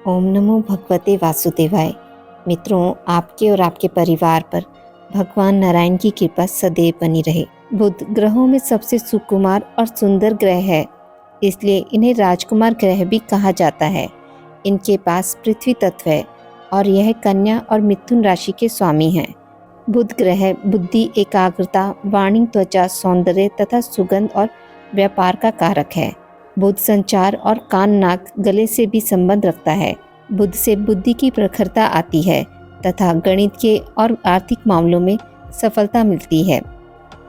ओम नमो भगवते वासुदेवाय। मित्रों, आपके और आपके परिवार पर भगवान नारायण की कृपा सदैव बनी रहे। बुध ग्रहों में सबसे सुकुमार और सुंदर ग्रह है, इसलिए इन्हें राजकुमार ग्रह भी कहा जाता है। इनके पास पृथ्वी तत्व है और यह कन्या और मिथुन राशि के स्वामी हैं। बुध ग्रह बुद्धि, एकाग्रता, वाणी, त्वचा, सौंदर्य तथा सुगंध और व्यापार का कारक है। बुध संचार और कान, नाक, गले से भी संबंध रखता है। बुध से बुद्धि की प्रखरता आती है तथा गणित के और आर्थिक मामलों में सफलता मिलती है।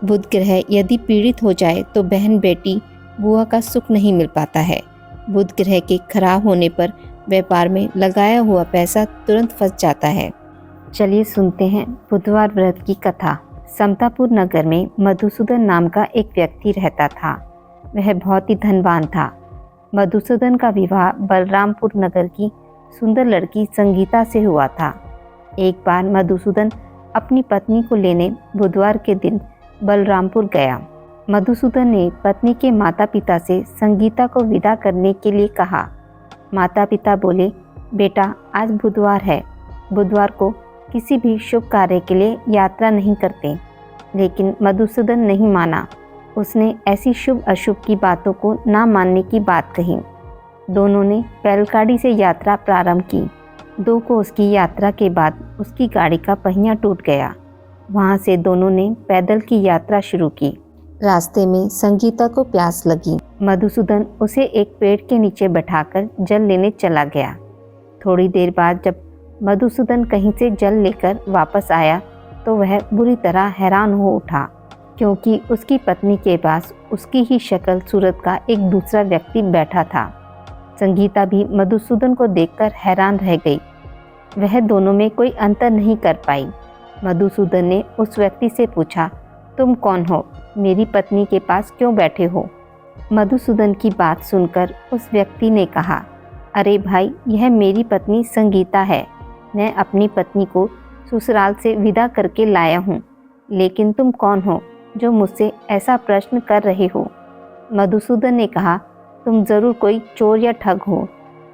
बुध ग्रह यदि पीड़ित हो जाए तो बहन, बेटी, बुआ का सुख नहीं मिल पाता है। बुध ग्रह के खराब होने पर व्यापार में लगाया हुआ पैसा तुरंत फंस जाता है। चलिए सुनते हैं बुधवार व्रत की कथा। समतापुर नगर में मधुसूदन नाम का एक व्यक्ति रहता था। वह बहुत ही धनवान था। मधुसूदन का विवाह बलरामपुर नगर की सुंदर लड़की संगीता से हुआ था। एक बार मधुसूदन अपनी पत्नी को लेने बुधवार के दिन बलरामपुर गया। मधुसूदन ने पत्नी के माता पिता से संगीता को विदा करने के लिए कहा। माता पिता बोले, बेटा आज बुधवार है, बुधवार को किसी भी शुभ कार्य के लिए यात्रा नहीं करते। लेकिन मधुसूदन नहीं माना। उसने ऐसी शुभ अशुभ की बातों को ना मानने की बात कही। दोनों ने बैलगाड़ी से यात्रा प्रारंभ की। 2 कोस की यात्रा के बाद उसकी गाड़ी का पहिया टूट गया। वहां से दोनों ने पैदल की यात्रा शुरू की। रास्ते में संगीता को प्यास लगी। मधुसूदन उसे एक पेड़ के नीचे बैठाकर जल लेने चला गया। थोड़ी देर बाद जब मधुसूदन कहीं से जल लेकर वापस आया तो वह बुरी तरह हैरान हो उठा, क्योंकि उसकी पत्नी के पास उसकी ही शक्ल सूरत का एक दूसरा व्यक्ति बैठा था। संगीता भी मधुसूदन को देखकर हैरान रह गई। वह दोनों में कोई अंतर नहीं कर पाई। मधुसूदन ने उस व्यक्ति से पूछा, तुम कौन हो? मेरी पत्नी के पास क्यों बैठे हो? मधुसूदन की बात सुनकर उस व्यक्ति ने कहा, अरे भाई, यह मेरी पत्नी संगीता है। मैं अपनी पत्नी को ससुराल से विदा करके लाया हूँ। लेकिन तुम कौन हो जो मुझसे ऐसा प्रश्न कर रहे हो? मधुसूदन ने कहा, तुम ज़रूर कोई चोर या ठग हो।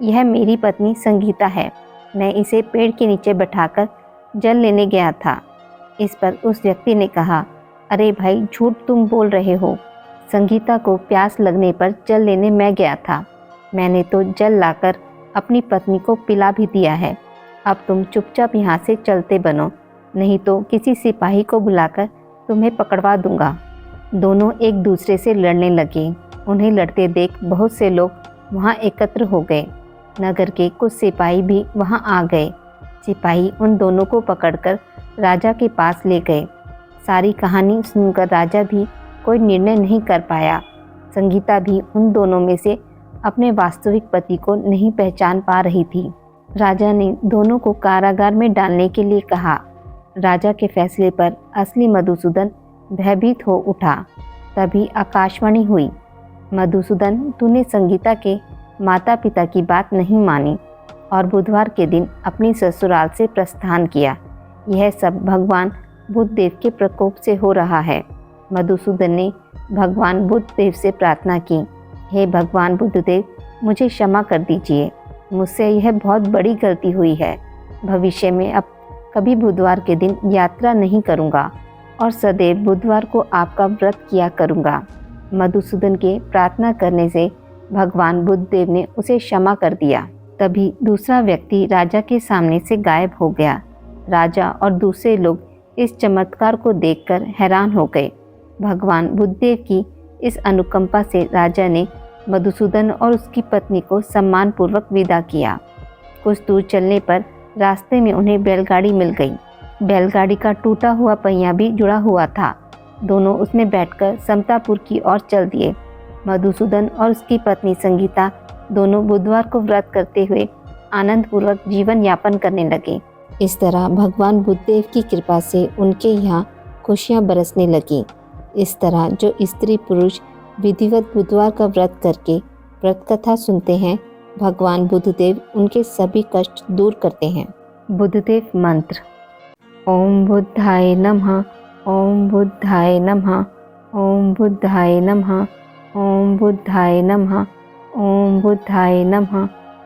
यह मेरी पत्नी संगीता है। मैं इसे पेड़ के नीचे बैठाकर जल लेने गया था। इस पर उस व्यक्ति ने कहा, अरे भाई, झूठ तुम बोल रहे हो। संगीता को प्यास लगने पर जल लेने मैं गया था। मैंने तो जल लाकर अपनी पत्नी को पिला भी दिया है। अब तुम चुपचाप यहाँ से चलते बनो, नहीं तो किसी सिपाही को बुलाकर तुम्हें पकड़वा दूंगा। दोनों एक दूसरे से लड़ने लगे। उन्हें लड़ते देख बहुत से लोग वहाँ एकत्र हो गए। नगर के कुछ सिपाही भी वहाँ आ गए। सिपाही उन दोनों को पकड़कर राजा के पास ले गए। सारी कहानी सुनकर राजा भी कोई निर्णय नहीं कर पाया। संगीता भी उन दोनों में से अपने वास्तविक पति को नहीं पहचान पा रही थी। राजा ने दोनों को कारागार में डालने के लिए कहा। राजा के फैसले पर असली मधुसूदन भयभीत हो उठा। तभी आकाशवाणी हुई, मधुसूदन, तूने संगीता के माता पिता की बात नहीं मानी और बुधवार के दिन अपनी ससुराल से प्रस्थान किया। यह सब भगवान बुधदेव के प्रकोप से हो रहा है। मधुसूदन ने भगवान बुधदेव से प्रार्थना की, हे भगवान बुधदेव, मुझे क्षमा कर दीजिए। मुझसे यह बहुत बड़ी गलती हुई है। भविष्य में अब कभी बुधवार के दिन यात्रा नहीं करूँगा और सदैव बुधवार को आपका व्रत किया करूँगा। मधुसूदन के प्रार्थना करने से भगवान बुधदेव ने उसे क्षमा कर दिया। तभी दूसरा व्यक्ति राजा के सामने से गायब हो गया। राजा और दूसरे लोग इस चमत्कार को देखकर हैरान हो गए। भगवान बुधदेव की इस अनुकंपा से राजा ने मधुसूदन और उसकी पत्नी को सम्मानपूर्वक विदा किया। कुछ दूर चलने पर रास्ते में उन्हें बैलगाड़ी मिल गई। बैलगाड़ी का टूटा हुआ पहिया भी जुड़ा हुआ था। दोनों उसमें बैठकर समतापुर की ओर चल दिए। मधुसूदन और उसकी पत्नी संगीता दोनों बुधवार को व्रत करते हुए आनंदपूर्वक जीवन यापन करने लगे। इस तरह भगवान बुधदेव की कृपा से उनके यहाँ खुशियाँ बरसने लगी। इस तरह जो स्त्री पुरुष विधिवत बुधवार का व्रत करके व्रत कथा सुनते हैं, भगवान बुधदेव उनके सभी कष्ट दूर करते हैं। बुधदेव मंत्र। ओम बुद्धाय नमः, ओम बुद्धाय नमः, ओम बुद्धाय नमः, ओम बुद्धाय नमः, ओम बुद्धाय नमः,